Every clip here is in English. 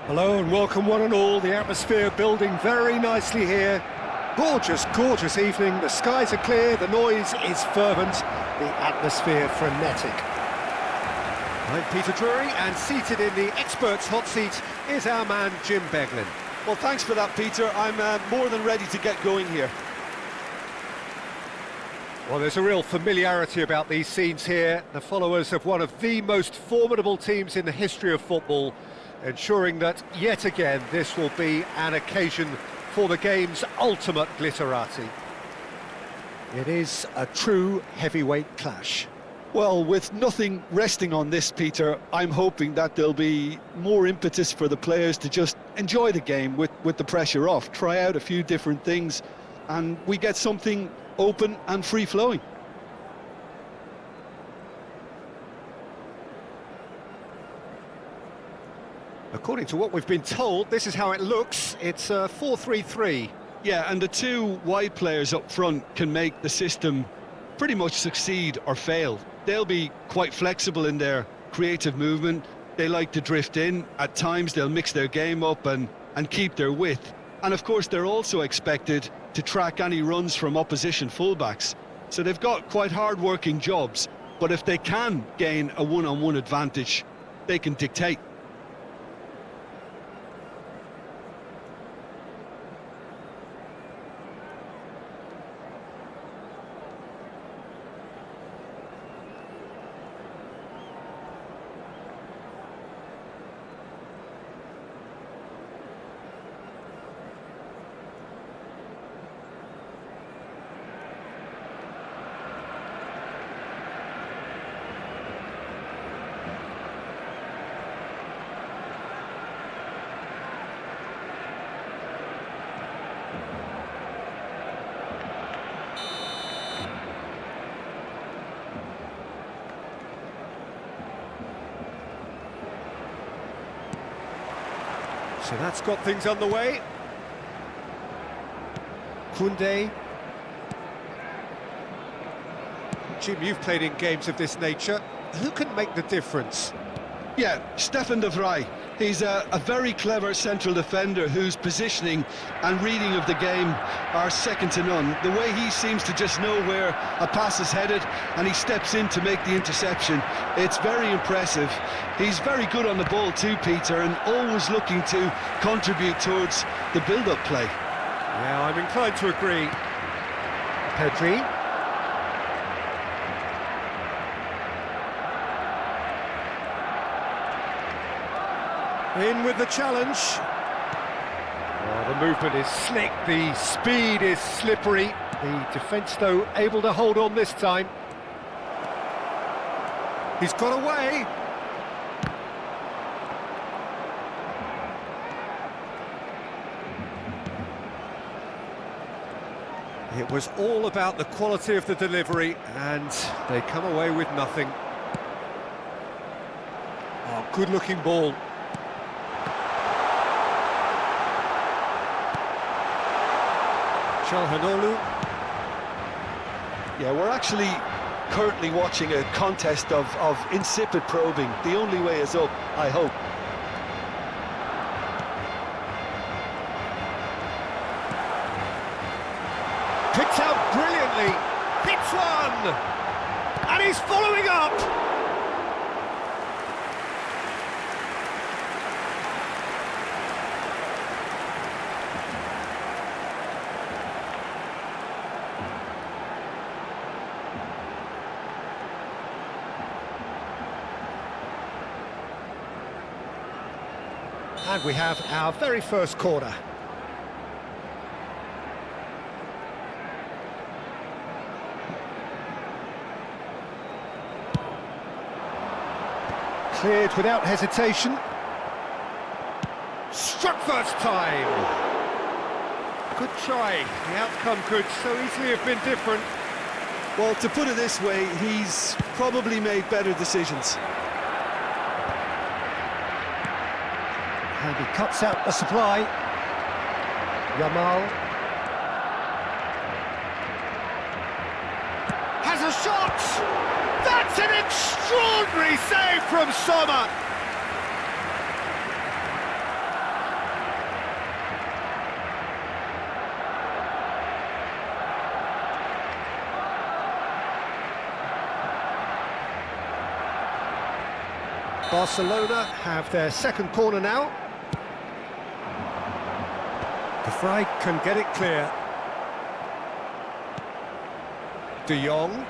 Hello and welcome one and all. The atmosphere building very nicely here. Gorgeous, gorgeous evening. The skies are clear, the noise is fervent, the atmosphere frenetic. I'm Peter Drury, and seated in the experts' hot seat is our man Jim Beglin. Well, thanks for that, Peter. I'm more than ready to get going here. Well, there's a real familiarity about these scenes here. The followers of one of the most formidable teams in the history of football, ensuring that, yet again, this will be an occasion for the game's ultimate glitterati. It is a true heavyweight clash. Well, with nothing resting on this, Peter, I'm hoping that there'll be more impetus for the players to just enjoy the game with the pressure off, try out a few different things, and we get something open and free-flowing. According to what we've been told, this is how it looks. It's a 4-3-3. Yeah, and the two wide players up front can make the system pretty much succeed or fail. They'll be quite flexible in their creative movement. They like to drift in. At times they'll mix their game up and keep their width. And of course they're also expected to track any runs from opposition fullbacks. So they've got quite hard-working jobs, but if they can gain a one-on-one advantage, they can dictate. So that's got things underway. Koundé. Jim, you've played in games of this nature. Who can make the difference? Yeah, Stefan de Vrij. He's a very clever central defender whose positioning and reading of the game are second to none. The way he seems to just know where a pass is headed and he steps in to make the interception, it's very impressive. He's very good on the ball too, Peter, and always looking to contribute towards the build-up play. Yeah, I'm inclined to agree. Pedri. In with the challenge. Oh, the movement is slick, the speed is slippery. The defence, though, able to hold on this time. He's got away. It was all about the quality of the delivery, and they come away with nothing. Oh, good-looking ball. Çalhanoğlu. Yeah, we're actually currently watching a contest of insipid probing. The only way is up, I hope. Picked out brilliantly. Hits one! And he's following up! And we have our very first corner. Cleared without hesitation. Struck first time. Good try. The outcome could so easily have been different. Well, to put it this way, he's probably made better decisions. And he cuts out the supply. Yamal. Has a shot! That's an extraordinary save from Sommer! Barcelona have their second corner now. De Vrij can get it clear. De Jong.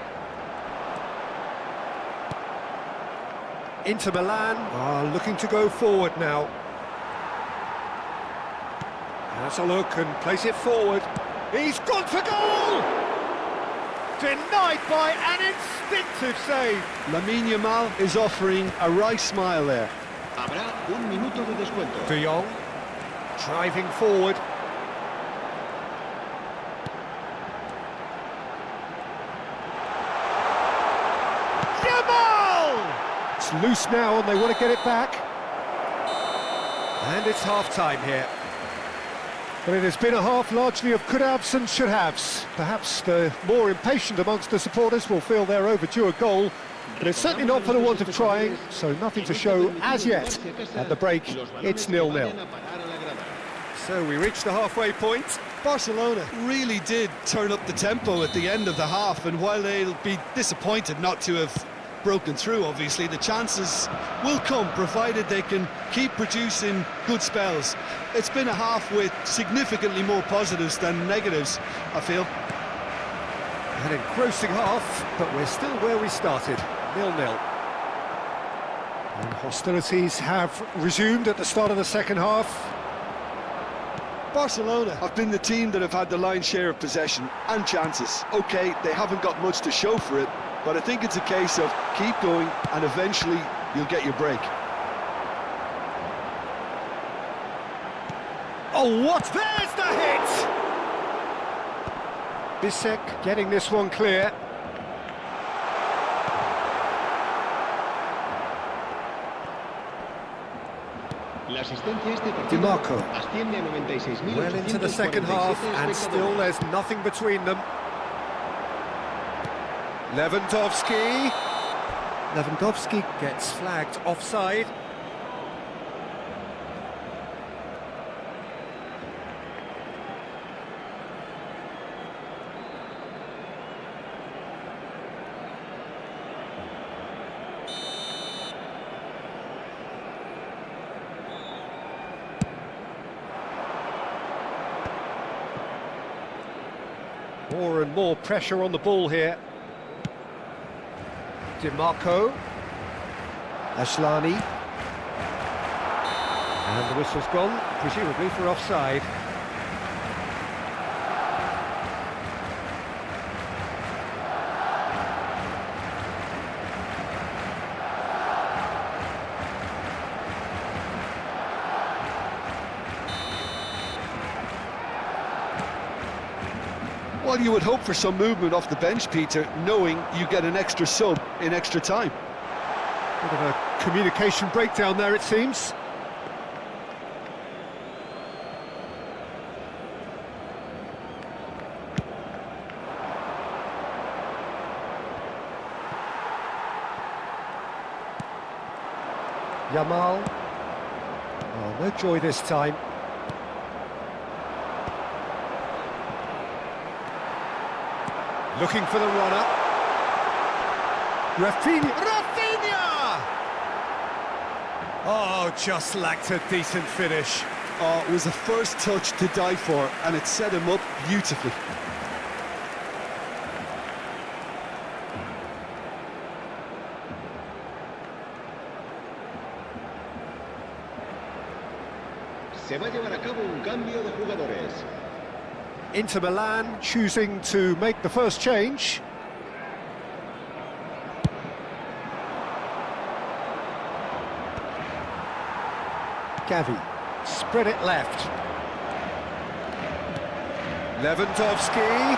Inter Milan are looking to go forward now. Has a look and plays it forward. He's gone for goal! Denied by an instinctive save. Lamine Yamal is offering a right smile there. Habrá un minuto de descuento. De Jong driving forward. Yamal! It's loose now and they want to get it back. And it's half-time here. But it has been a half largely of could-haves and should-haves. Perhaps the more impatient amongst the supporters will feel they're overdue a goal, but it's certainly not for the want of trying, so nothing to show as yet. At the break, it's 0-0. So we reach the halfway point. Barcelona really did turn up the tempo at the end of the half, and while they'll be disappointed not to have broken through, obviously, the chances will come, provided they can keep producing good spells. It's been a half with significantly more positives than negatives, I feel. An engrossing half, but we're still where we started, 0-0. And hostilities have resumed at the start of the second half. Barcelona have been the team that have had the lion's share of possession and chances. OK, they haven't got much to show for it, but I think it's a case of keep going and eventually you'll get your break. Oh, what? There's the hit! Bisek getting this one clear. La asistencia a este partido Di Marco. asciende a 96.846 Well into the second half, and still there's nothing between them. Lewandowski. Lewandowski gets flagged offside. More and more pressure on the ball here. Di Marco. Ashlani. And the whistle's gone, presumably for offside. Well, you would hope for some movement off the bench, Peter, knowing you get an extra sub in extra time. Bit of a communication breakdown there, it seems. Yamal. Oh, no joy this time. Looking for the runner. Rafinha! Oh, just lacked a decent finish. Oh, it was a first touch to die for, and it set him up beautifully. Se va a llevar a cabo un cambio de jugadores. Inter Milan choosing to make the first change. Gavi, spread it left. Lewandowski.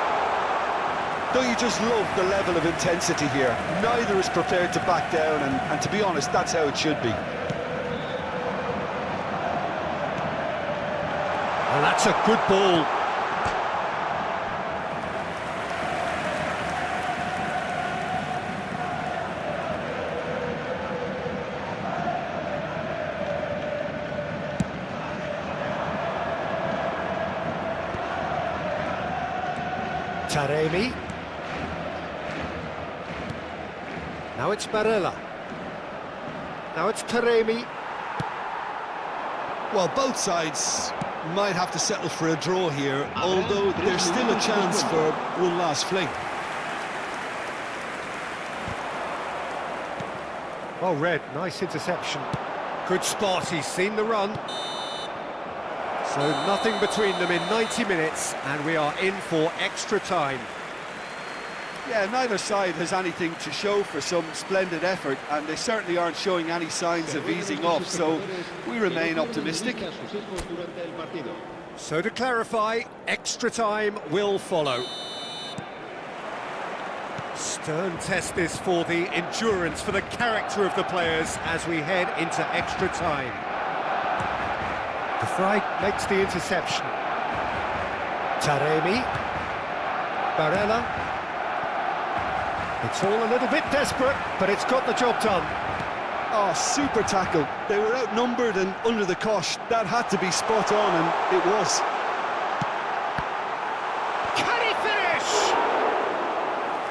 Don't you just love the level of intensity here? Neither is prepared to back down, and to be honest, that's how it should be. And that's a good ball. Taremi. Now it's Barella. Now it's Taremi. Well, both sides might have to settle for a draw here, although there's still a chance for one last fling. Well read, nice interception. Good spot, he's seen the run. So nothing between them in 90 minutes, and we are in for extra time. Yeah, neither side has anything to show for some splendid effort, and they certainly aren't showing any signs of easing off, so we remain optimistic. So to clarify, extra time will follow. Stern test this for the endurance, for the character of the players as we head into extra time. De Vrij makes the interception. Taremi. Barella. It's all a little bit desperate, but it's got the job done. Oh, super tackle. They were outnumbered and under the cosh. That had to be spot on, and it was. Can he finish?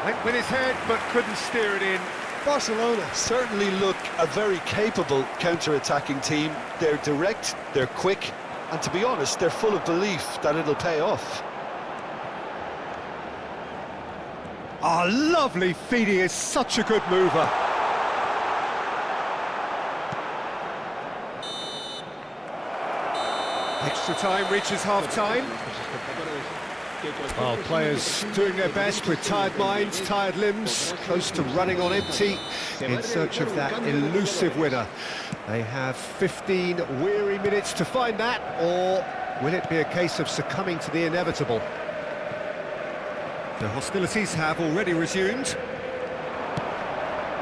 Went with his head, but couldn't steer it in. Barcelona certainly look a very capable counter-attacking team. They're direct, they're quick, and to be honest, they're full of belief that it'll pay off. Ah, lovely feed, he is such a good mover. Extra time reaches half-time. Well, players doing their best with tired minds, tired limbs, close to running on empty, in search of that elusive winner. They have 15 weary minutes to find that, or will it be a case of succumbing to the inevitable? The hostilities have already resumed.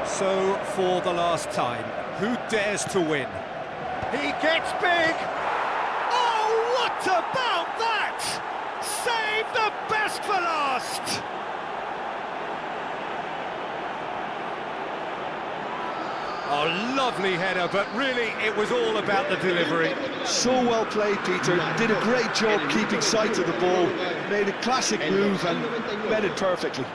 So, for the last time, who dares to win? He gets big! Oh, what about that? Save the best for last! Oh, lovely header, but really it was all about the delivery. So well played, Peter. Did a great job keeping sight of the ball, made a classic move and met it perfectly.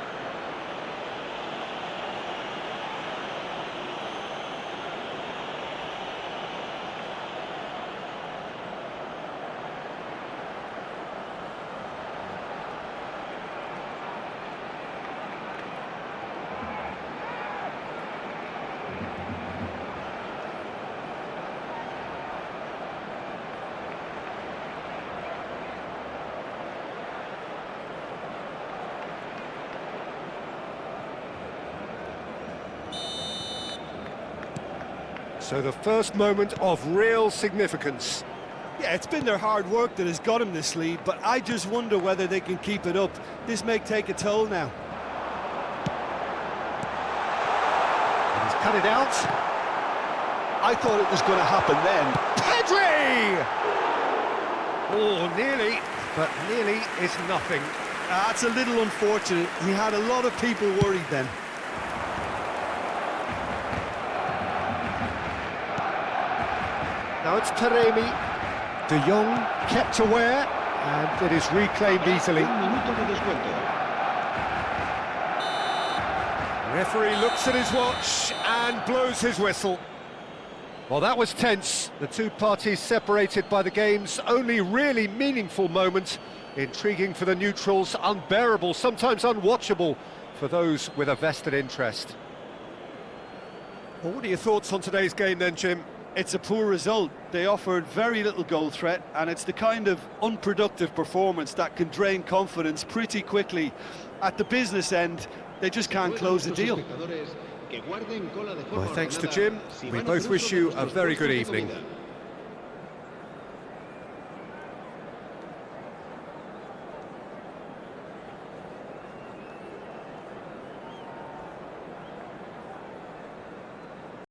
So the first moment of real significance. Yeah, it's been their hard work that has got them this lead, but I just wonder whether they can keep it up. This may take a toll now. And he's cut it out. I thought it was going to happen then. Pedri! Oh, nearly, but nearly is nothing. That's a little unfortunate. He had a lot of people worried then. Now it's Taremi. De Jong kept aware, and it is reclaimed easily. Referee looks at his watch and blows his whistle. Well, that was tense. The two parties separated by the game's only really meaningful moment. Intriguing for the neutrals, unbearable, sometimes unwatchable for those with a vested interest. Well, what are your thoughts on today's game then, Jim? It's a poor result. They offered very little goal threat, and it's the kind of unproductive performance that can drain confidence pretty quickly. At the business end, they just can't close the deal. Well, thanks to Jim. We both wish you a very good evening.